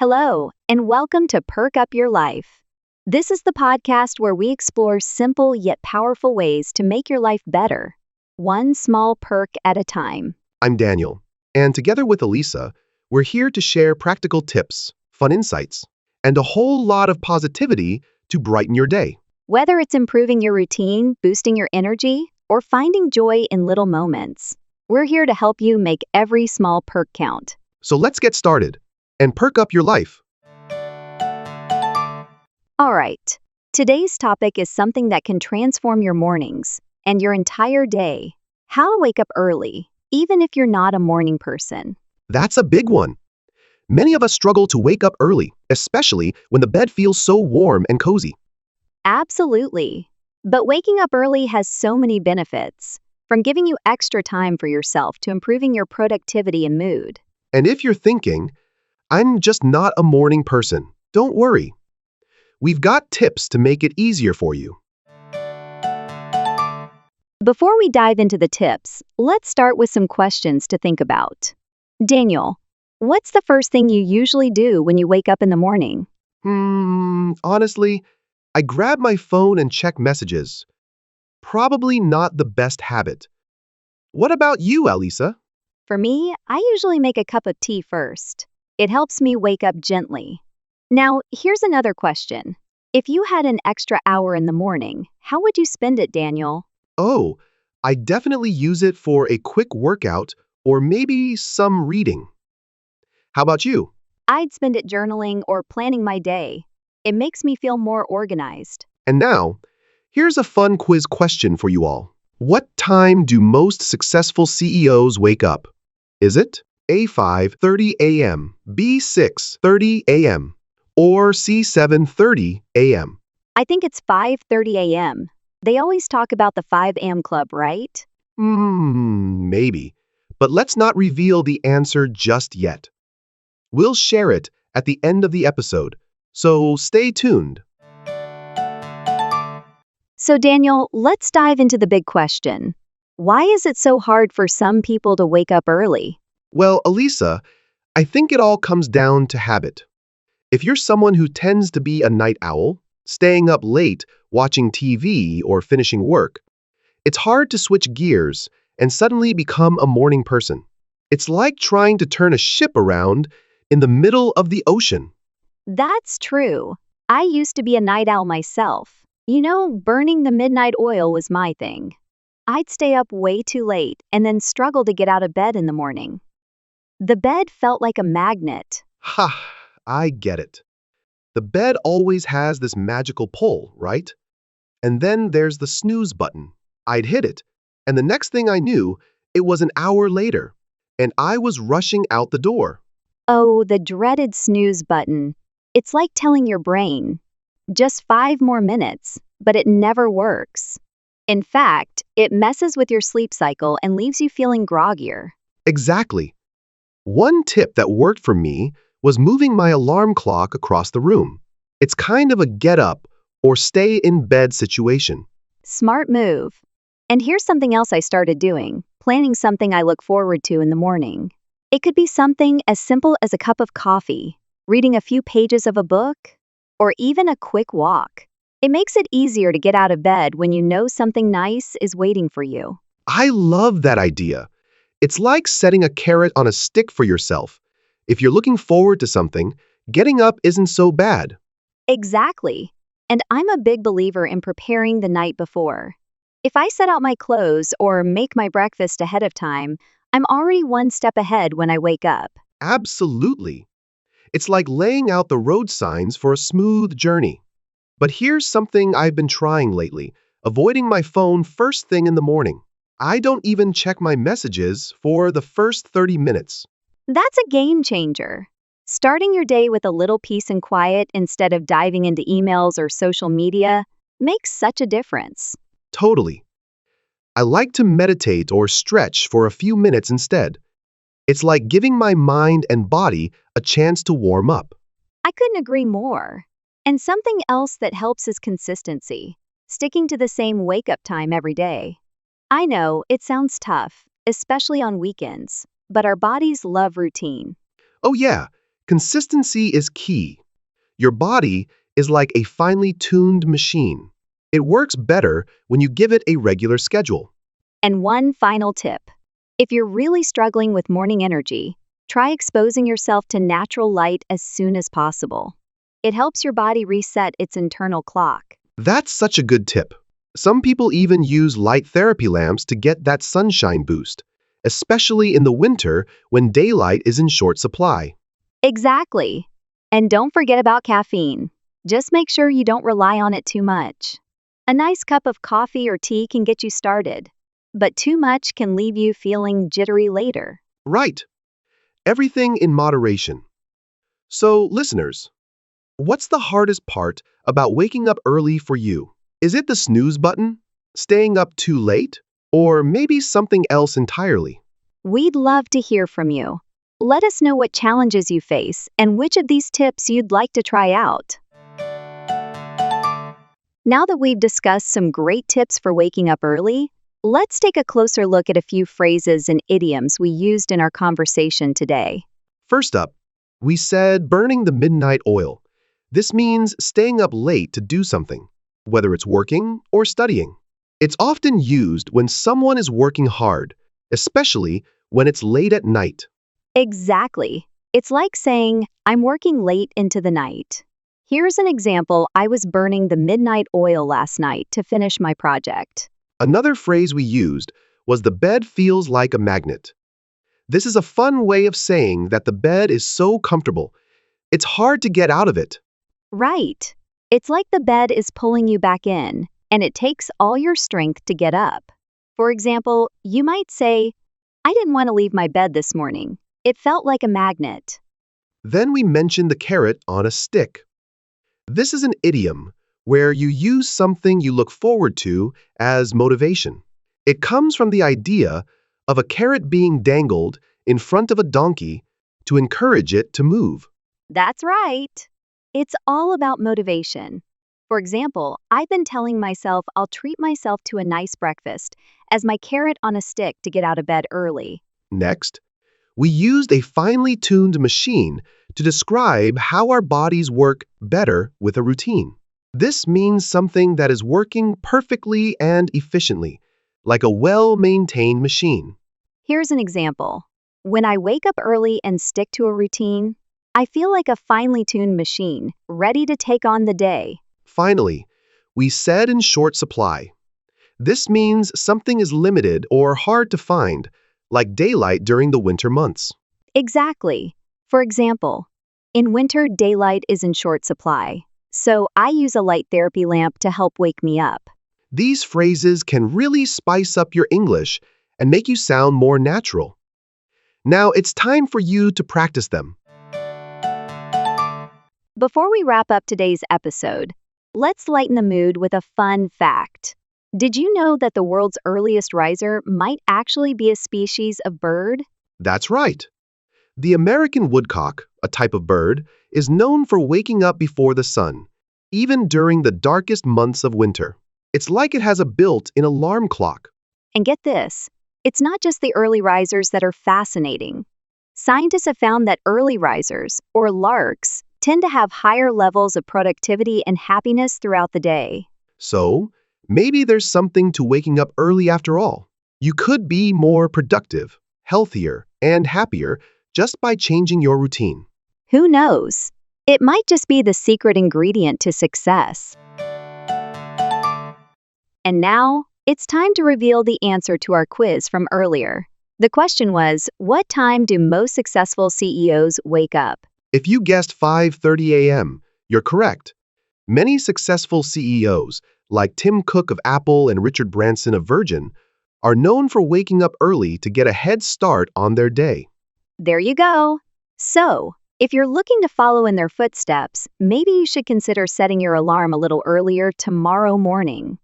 Hello, and welcome to Perk Up Your Life. This is the podcast where we explore simple yet powerful ways to make your life better, one small perk at a time. I'm Daniel, and together with Elisa, we're here to share practical tips, fun insights, and a whole lot of positivity to brighten your day. Whether it's improving your routine, boosting your energy, or finding joy in little moments, we're here to help you make every small perk count. So let's get started and perk up your life. All right, today's topic is something that can transform your mornings and your entire day. How to wake up early, even if you're not a morning person. That's a big one. Many of us struggle to wake up early, especially when the bed feels so warm and cozy. Absolutely. But waking up early has so many benefits, from giving you extra time for yourself to improving your productivity and mood. And if you're thinking, I'm just not a morning person, don't worry. We've got tips to make it easier for you. Before we dive into the tips, let's start with some questions to think about. Daniel, what's the first thing you usually do when you wake up in the morning? Honestly, I grab my phone and check messages. Probably not the best habit. What about you, Elisa? For me, I usually make a cup of tea first. It helps me wake up gently. Now, here's another question. If you had an extra hour in the morning, how would you spend it, Daniel? Oh, I definitely use it for a quick workout or maybe some reading. How about you? I'd spend it journaling or planning my day. It makes me feel more organized. And now, here's a fun quiz question for you all. What time do most successful CEOs wake up? Is it A 5:30 a.m., B 6:30 a.m., or C 7:30 a.m.? I think it's 5:30 a.m. They always talk about the 5 a.m. club, right? Maybe. But let's not reveal the answer just yet. We'll share it at the end of the episode, so stay tuned. So, Daniel, let's dive into the big question. Why is it so hard for some people to wake up early? Well, Elisa, I think it all comes down to habit. If you're someone who tends to be a night owl, staying up late, watching TV, or finishing work, it's hard to switch gears and suddenly become a morning person. It's like trying to turn a ship around in the middle of the ocean. That's true. I used to be a night owl myself. Burning the midnight oil was my thing. I'd stay up way too late and then struggle to get out of bed in the morning. The bed felt like a magnet. Ha, I get it. The bed always has this magical pull, right? And then there's the snooze button. I'd hit it, and the next thing I knew, it was an hour later, and I was rushing out the door. Oh, the dreaded snooze button. It's like telling your brain, just 5 more minutes, but it never works. In fact, it messes with your sleep cycle and leaves you feeling groggier. Exactly. One tip that worked for me was moving my alarm clock across the room. It's kind of a get up or stay in bed situation. Smart move. And here's something else I started doing, planning something I look forward to in the morning. It could be something as simple as a cup of coffee, reading a few pages of a book, or even a quick walk. It makes it easier to get out of bed when you know something nice is waiting for you. I love that idea. It's like setting a carrot on a stick for yourself. If you're looking forward to something, getting up isn't so bad. Exactly. And I'm a big believer in preparing the night before. If I set out my clothes or make my breakfast ahead of time, I'm already one step ahead when I wake up. Absolutely. It's like laying out the road signs for a smooth journey. But here's something I've been trying lately, avoiding my phone first thing in the morning. I don't even check my messages for the first 30 minutes. That's a game changer. Starting your day with a little peace and quiet instead of diving into emails or social media makes such a difference. Totally. I like to meditate or stretch for a few minutes instead. It's like giving my mind and body a chance to warm up. I couldn't agree more. And something else that helps is consistency, sticking to the same wake-up time every day. I know it sounds tough, especially on weekends, but our bodies love routine. Oh yeah, Consistency is key. Your body is like a finely tuned machine. It works better when you give it a regular schedule. And one final tip. If you're really struggling with morning energy, try exposing yourself to natural light as soon as possible. It helps your body reset its internal clock. That's such a good tip. Some people even use light therapy lamps to get that sunshine boost, especially in the winter when daylight is in short supply. Exactly. And don't forget about caffeine. Just make sure you don't rely on it too much. A nice cup of coffee or tea can get you started, but too much can leave you feeling jittery later. Right. Everything in moderation. So, listeners, what's the hardest part about waking up early for you? Is it the snooze button? Staying up too late? Or maybe something else entirely? We'd love to hear from you. Let us know what challenges you face and which of these tips you'd like to try out. Now that we've discussed some great tips for waking up early, let's take a closer look at a few phrases and idioms we used in our conversation today. First up, we said burning the midnight oil. This means staying up late to do something, whether it's working or studying. It's often used when someone is working hard, especially when it's late at night. Exactly. It's like saying, I'm working late into the night. Here's an example. I was burning the midnight oil last night to finish my project. Another phrase we used was the bed feels like a magnet. This is a fun way of saying that the bed is so comfortable, it's hard to get out of it. Right. It's like the bed is pulling you back in, and it takes all your strength to get up. For example, you might say, I didn't want to leave my bed this morning. It felt like a magnet. Then we mentioned the carrot on a stick. This is an idiom where you use something you look forward to as motivation. It comes from the idea of a carrot being dangled in front of a donkey to encourage it to move. That's right. It's all about motivation. For example, I've been telling myself I'll treat myself to a nice breakfast as my carrot on a stick to get out of bed early. Next, we used a finely tuned machine to describe how our bodies work better with a routine. This means something that is working perfectly and efficiently, like a well-maintained machine. Here's an example. When I wake up early and stick to a routine, I feel like a finely tuned machine, ready to take on the day. Finally, we said in short supply. This means something is limited or hard to find, like daylight during the winter months. Exactly. For example, in winter, daylight is in short supply, so I use a light therapy lamp to help wake me up. These phrases can really spice up your English and make you sound more natural. Now it's time for you to practice them. Before we wrap up today's episode, let's lighten the mood with a fun fact. Did you know that the world's earliest riser might actually be a species of bird? That's right. The American woodcock, a type of bird, is known for waking up before the sun, even during the darkest months of winter. It's like it has a built-in alarm clock. And get this, it's not just the early risers that are fascinating. Scientists have found that early risers, or larks, tend to have higher levels of productivity and happiness throughout the day. So, maybe there's something to waking up early after all. You could be more productive, healthier, and happier just by changing your routine. Who knows? It might just be the secret ingredient to success. And now, it's time to reveal the answer to our quiz from earlier. The question was, what time do most successful CEOs wake up? If you guessed 5:30 a.m., you're correct. Many successful CEOs, like Tim Cook of Apple and Richard Branson of Virgin, are known for waking up early to get a head start on their day. There you go. So, if you're looking to follow in their footsteps, maybe you should consider setting your alarm a little earlier tomorrow morning.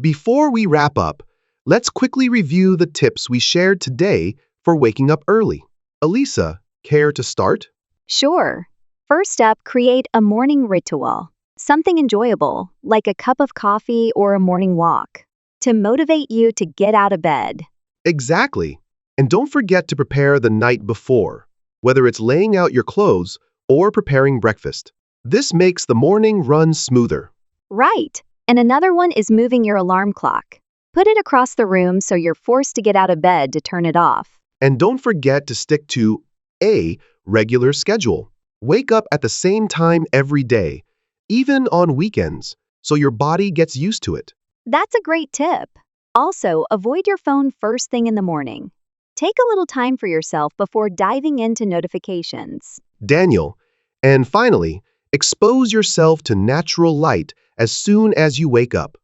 Before we wrap up, let's quickly review the tips we shared today for waking up early. Elisa, care to start? Sure. First up, create a morning ritual. Something enjoyable, like a cup of coffee or a morning walk, to motivate you to get out of bed. Exactly. And don't forget to prepare the night before, whether it's laying out your clothes or preparing breakfast. This makes the morning run smoother. Right. And another one is moving your alarm clock. Put it across the room so you're forced to get out of bed to turn it off. And don't forget to stick to a regular schedule. Wake up at the same time every day, even on weekends, so your body gets used to it. That's a great tip. Also, avoid your phone first thing in the morning. Take a little time for yourself before diving into notifications. Daniel. And finally, expose yourself to natural light as soon as you wake up.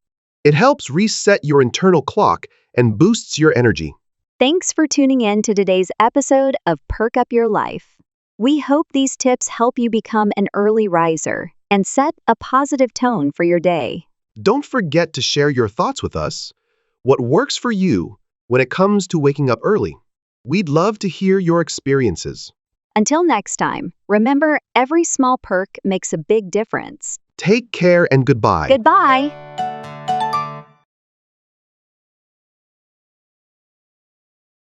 It helps reset your internal clock and boosts your energy. Thanks for tuning in to today's episode of Perk Up Your Life. We hope these tips help you become an early riser and set a positive tone for your day. Don't forget to share your thoughts with us. What works for you when it comes to waking up early? We'd love to hear your experiences. Until next time, remember every small perk makes a big difference. Take care and goodbye. Goodbye.